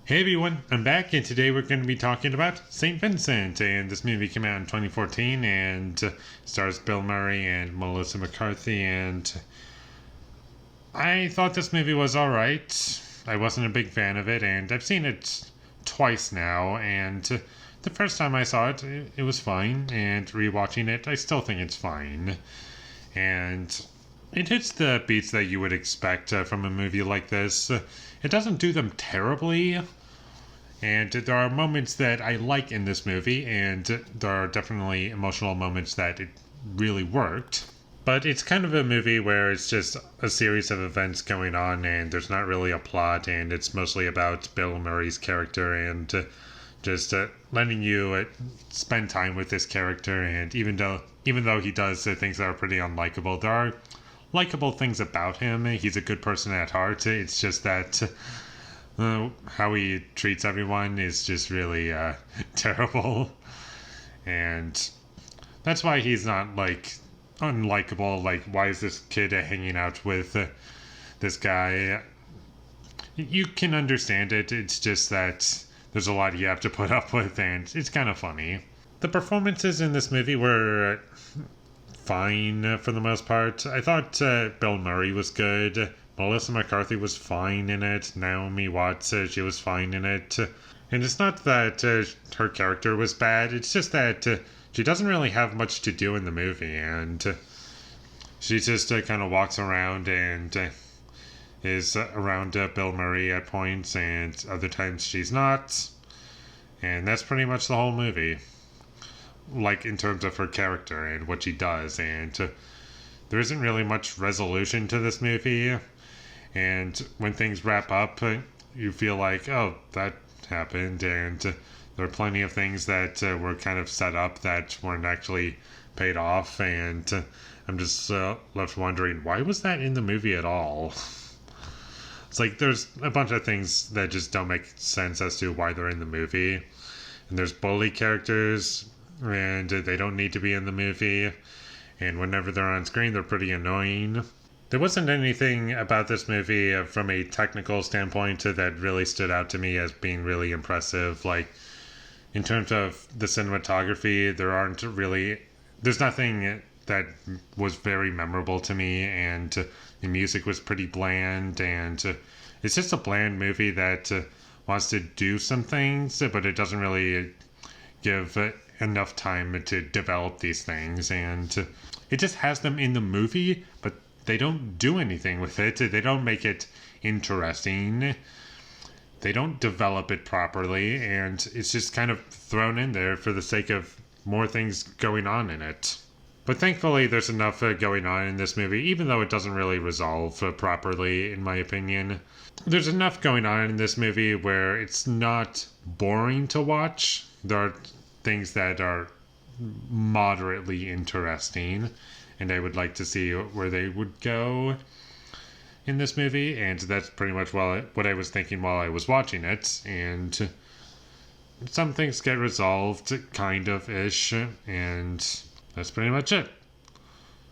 Hey everyone, I'm back and today we're going to be talking about St. Vincent, and this movie came out in 2014 and stars Bill Murray and Melissa McCarthy, and I thought this movie was alright. I wasn't a big fan of it, and I've seen it twice now, and the first time I saw it, it was fine, and rewatching it, I still think it's fine. And it hits the beats that you would expect from a movie like this. It doesn't do them terribly, and there are moments that I like in this movie, and there are definitely emotional moments that it really worked. But it's kind of a movie where it's just a series of events going on, and there's not really a plot, and it's mostly about Bill Murray's character and just letting you spend time with this character. And even though he does things that are pretty unlikable, there are likable things about him. He's a good person at heart. It's just that how he treats everyone is just really terrible, and that's why he's not unlikable. Like, why is this kid hanging out with this guy? You can understand it. It's just that there's a lot you have to put up with, and it's kind of funny. The performances in this movie were fine for the most part. I thought Bill Murray was good. Melissa McCarthy was fine in it. Naomi Watts, she was fine in it. And it's not that her character was bad. It's just that she doesn't really have much to do in the movie, and she just kind of walks around and is around Bill Murray at points, and other times she's not. And that's pretty much the whole movie, like in terms of her character and what she does. And there isn't really much resolution to this movie, and when things wrap up, you feel like, oh, that happened, and there are plenty of things that were kind of set up that weren't actually paid off, and I'm just left wondering, why was that in the movie at all? It's like there's a bunch of things that just don't make sense as to why they're in the movie, and there's bully characters, and they don't need to be in the movie, and whenever they're on screen, they're pretty annoying. There wasn't anything about this movie from a technical standpoint that really stood out to me as being really impressive. Like, in terms of the cinematography, there's nothing that was very memorable to me, and the music was pretty bland, and it's just a bland movie that wants to do some things, but it doesn't really give enough time to develop these things, and it just has them in the movie, but they don't do anything with it. They don't make it interesting. They don't develop it properly, and it's just kind of thrown in there for the sake of more things going on in it. But thankfully, there's enough going on in this movie, even though it doesn't really resolve properly, in my opinion. There's enough going on in this movie where it's not boring to watch. There are things that are moderately interesting, and I would like to see where they would go in this movie, and that's pretty much what I was thinking while I was watching it. And some things get resolved, kind of ish, and that's pretty much it.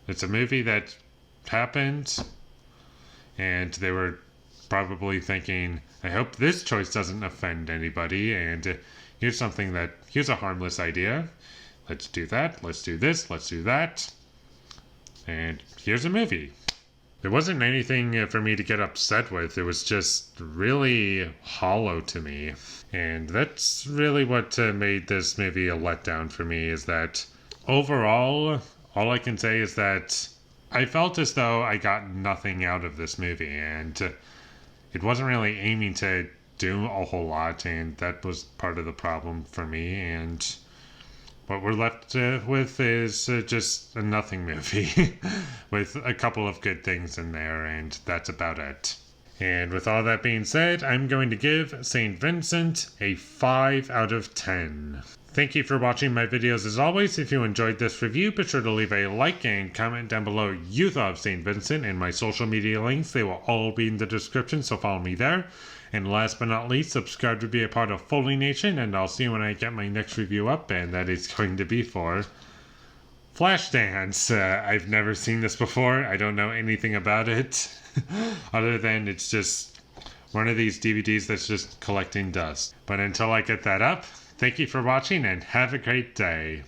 It's a movie that happened, and they were probably thinking, I hope this choice doesn't offend anybody, and here's a harmless idea. Let's do that, let's do this, let's do that. And here's a movie. There wasn't anything for me to get upset with. It was just really hollow to me. And that's really what made this movie a letdown for me, is that overall, all I can say is that I felt as though I got nothing out of this movie, and it wasn't really aiming to do a whole lot, and that was part of the problem for me. And what we're left with is just a nothing movie with a couple of good things in there, and that's about it. And with all that being said, I'm going to give St. Vincent a 5 out of 10. Thank you for watching my videos as always. If you enjoyed this review, be sure to leave a like and comment down below you thought of St. Vincent, and my social media links. They will all be in the description, so follow me there. And last but not least, subscribe to be a part of Foley Nation, and I'll see you when I get my next review up, and that is going to be for Flashdance. I've never seen this before. I don't know anything about it, other than it's just one of these DVDs that's just collecting dust. But until I get that up, thank you for watching and have a great day.